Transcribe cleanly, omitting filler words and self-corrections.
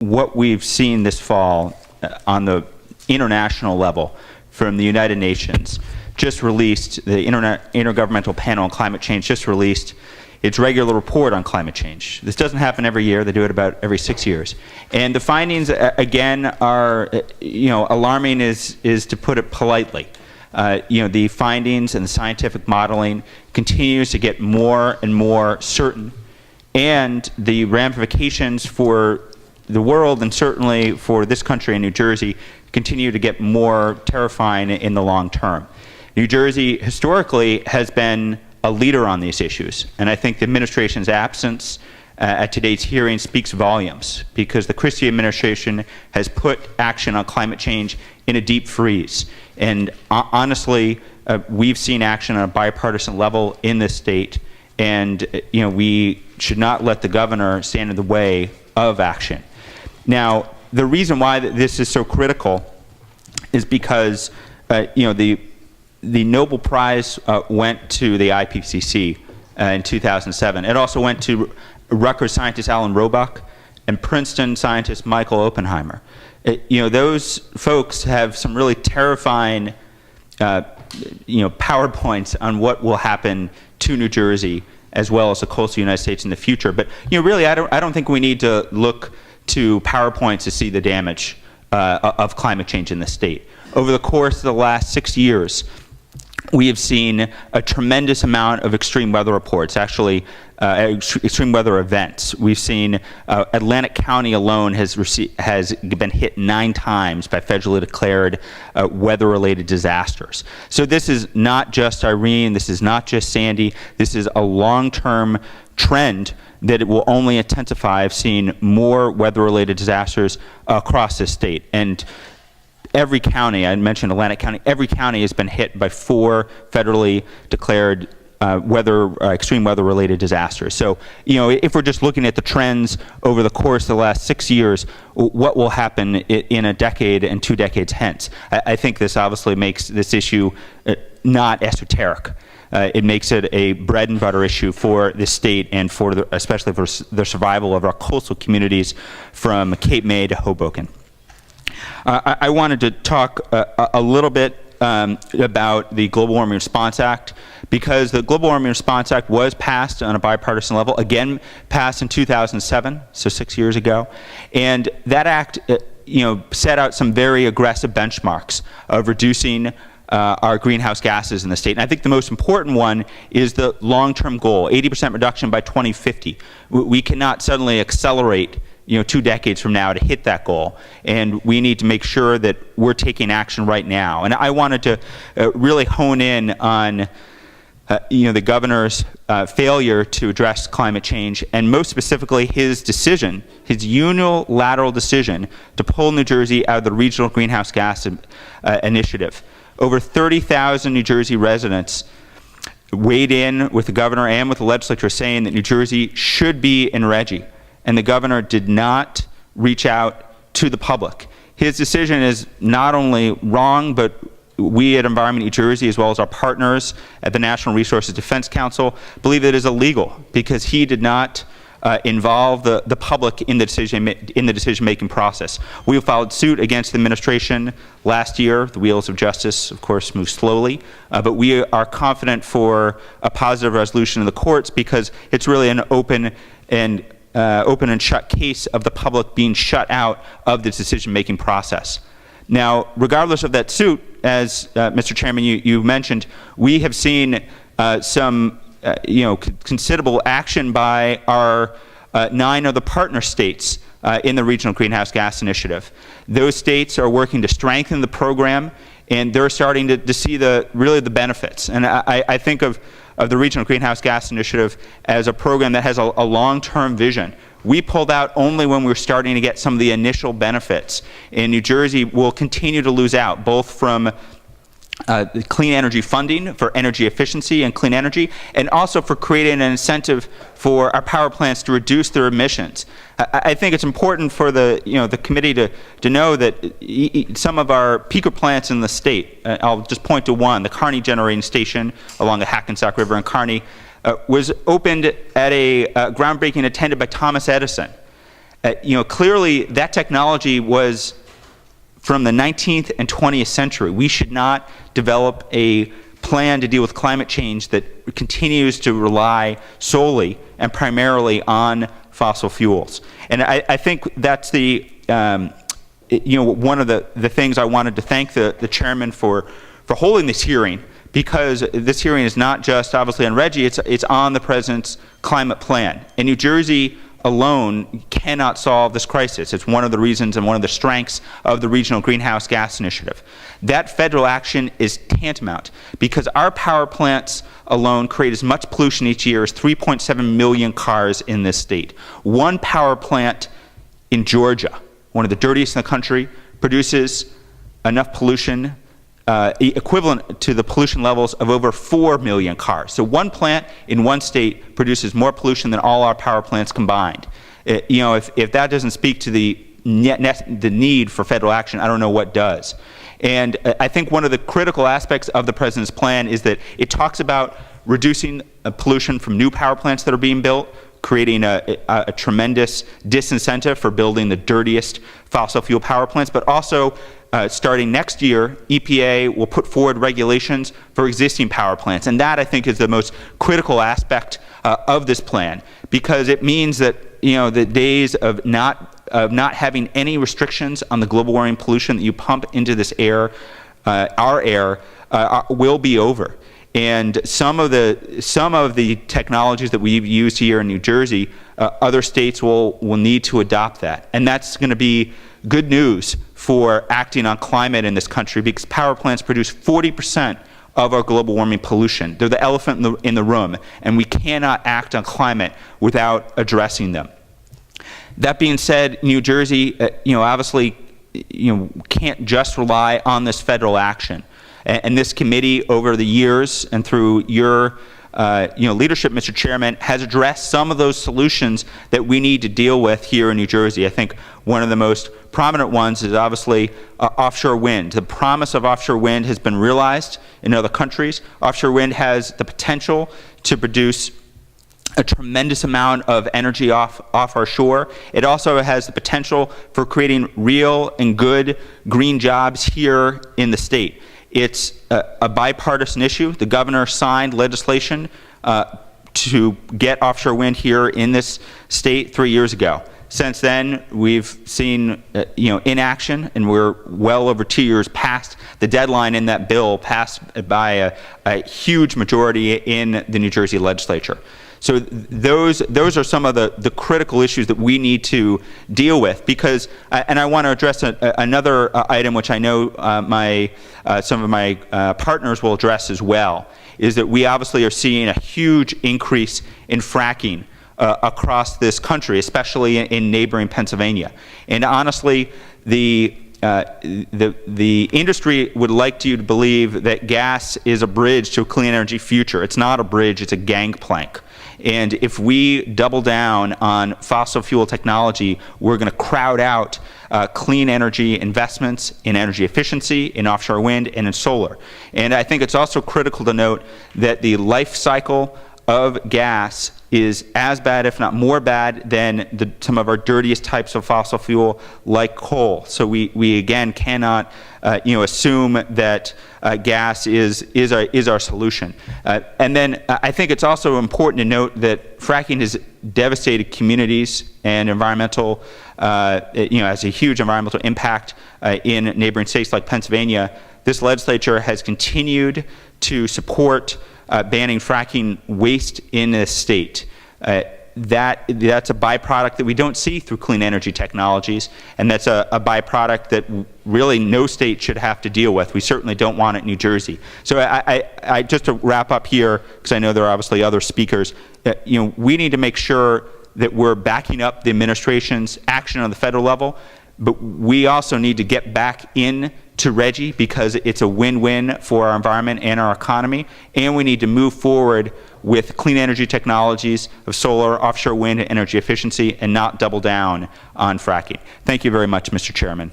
what we've seen this fall on the international level from the United Nations just released, the Intergovernmental Panel on Climate Change just released its regular report on climate change. This doesn't happen every year. They do it about every 6 years. And the findings, again, are, alarming is to put it politely. The findings and the scientific modeling continues to get more and more certain, and the ramifications for the world and certainly for this country and New Jersey continue to get more terrifying in the long term. New Jersey historically has been a leader on these issues, and I think the administration's absence at today's hearing speaks volumes, because the Christie administration has put action on climate change in a deep freeze. And honestly, we've seen action on a bipartisan level in this state, and we should not let the governor stand in the way of action. Now, the reason why this is so critical is because the Nobel Prize went to the IPCC in 2007. It also went to Rutgers scientist Alan Roebuck and Princeton scientist Michael Oppenheimer. Those folks have some really terrifying PowerPoints on what will happen to New Jersey as well as the coastal United States in the future. But really, I don't think we need to look to PowerPoints to see the damage of climate change in the state. Over the course of the last 6 years, we have seen a tremendous amount of extreme weather reports, actually extreme weather events. We've seen Atlantic County alone has been hit 9 times by federally declared weather-related disasters. So this is not just Irene, this is not just Sandy, this is a long-term trend that it will only intensify. I've seen more weather-related disasters across the state. And every county, I mentioned Atlantic County, every county has been hit by 4 federally declared extreme weather-related disasters. So, if we're just looking at the trends over the course of the last 6 years, what will happen in a decade and 2 decades hence? I think this obviously makes this issue not esoteric. It makes it a bread and butter issue for the state and especially for the survival of our coastal communities from Cape May to Hoboken. I wanted to talk a little bit about the Global Warming Response Act, because the Global Warming Response Act was passed on a bipartisan level, again passed in 2007, so 6 years ago. And that act set out some very aggressive benchmarks of reducing our greenhouse gases in the state. And I think the most important one is the long-term goal, 80% reduction by 2050. We cannot suddenly accelerate 2 decades from now to hit that goal, and we need to make sure that we're taking action right now. And I wanted to really hone in on the governor's failure to address climate change, and most specifically his unilateral decision to pull New Jersey out of the Regional Greenhouse Gas Initiative. Over 30,000 New Jersey residents weighed in with the governor and with the legislature saying that New Jersey should be in RGGI, and the governor did not reach out to the public. His decision is not only wrong, but we at Environment New Jersey, as well as our partners at the National Resources Defense Council, believe it is illegal because he did not involve the public in the decision-making process. We have filed suit against the administration last year. The wheels of justice, of course, move slowly, but we are confident for a positive resolution in the courts because it's really an open and shut case of the public being shut out of the decision-making process. Now, regardless of that suit, as Mr. Chairman, you mentioned, we have seen some considerable action by our 9 other partner states in the Regional Greenhouse Gas Initiative. Those states are working to strengthen the program, and they're starting to see really the benefits. And I think of the Regional Greenhouse Gas Initiative as a program that has a long-term vision. We pulled out only when we were starting to get some of the initial benefits. And New Jersey will continue to lose out, both from the clean energy funding for energy efficiency and clean energy, and also for creating an incentive for our power plants to reduce their emissions. I think it's important for the committee to know that some of our peaker plants in the state, I'll just point to one, the Kearney Generating Station along the Hackensack River in Kearney, was opened at a groundbreaking attended by Thomas Edison. Clearly that technology was from the 19th and 20th century. We should not develop a plan to deal with climate change that continues to rely solely and primarily on fossil fuels. And I think that's the one of the things I wanted to thank the chairman for holding this hearing, because this hearing is not just obviously on RGGI, it's on the president's climate plan. And New Jersey alone cannot solve this crisis. It's one of the reasons and one of the strengths of the Regional Greenhouse Gas Initiative. That federal action is tantamount, because our power plants alone create as much pollution each year as 3.7 million cars in this state. One power plant in Georgia, one of the dirtiest in the country, produces enough pollution equivalent to the pollution levels of over 4 million cars. So one plant in one state produces more pollution than all our power plants combined. If that doesn't speak to the need for federal action, I don't know what does. And I think one of the critical aspects of the president's plan is that it talks about reducing pollution from new power plants that are being built, creating a tremendous disincentive for building the dirtiest fossil fuel power plants, but also starting next year, EPA will put forward regulations for existing power plants. And that, I think, is the most critical aspect of this plan, because it means that the days of not having any restrictions on the global warming pollution that you pump into this air, our air, will be over. And some of the technologies that we've used here in New Jersey, other states will need to adopt that. And that's going to be good news for acting on climate in this country, because power plants produce 40% of our global warming pollution. They're the elephant in the room, and we cannot act on climate without addressing them. That being said, New Jersey, obviously, can't just rely on this federal action. And this committee, over the years and through your leadership, Mr. Chairman, has addressed some of those solutions that we need to deal with here in New Jersey. I think one of the most prominent ones is obviously offshore wind. The promise of offshore wind has been realized in other countries. Offshore wind has the potential to produce a tremendous amount of energy off our shore. It also has the potential for creating real and good green jobs here in the state. It's a bipartisan issue. The governor signed legislation to get offshore wind here in this state 3 years ago. Since then, we've seen inaction, and we're well over 2 years past the deadline in that bill, passed by a huge majority in the New Jersey legislature. So those are some of the critical issues that we need to deal with, because, and I want to address another item which I know some of my partners will address as well, is that we obviously are seeing a huge increase in fracking across this country, especially in neighboring Pennsylvania. And honestly, the industry would like you to believe that gas is a bridge to a clean energy future. It's not a bridge, it's a gangplank. And if we double down on fossil fuel technology, we're going to crowd out clean energy investments in energy efficiency, in offshore wind, and in solar. And I think it's also critical to note that the life cycle of gas is as bad, if not more bad, than some of our dirtiest types of fossil fuel, like coal. So we again cannot assume that gas is our solution. And then I think it's also important to note that fracking has devastated communities and environmental, has a huge environmental impact in neighboring states like Pennsylvania. This legislature has continued to support banning fracking waste in this state. That's a byproduct that we don't see through clean energy technologies, and that's a byproduct that really no state should have to deal with. We certainly don't want it in New Jersey. So I just to wrap up here, because I know there are obviously other speakers, we need to make sure that we're backing up the administration's action on the federal level, but we also need to get back in to RGGI, because it's a win-win for our environment and our economy, and we need to move forward with clean energy technologies of solar, offshore wind, and energy efficiency, and not double down on fracking. Thank you very much, Mr. Chairman.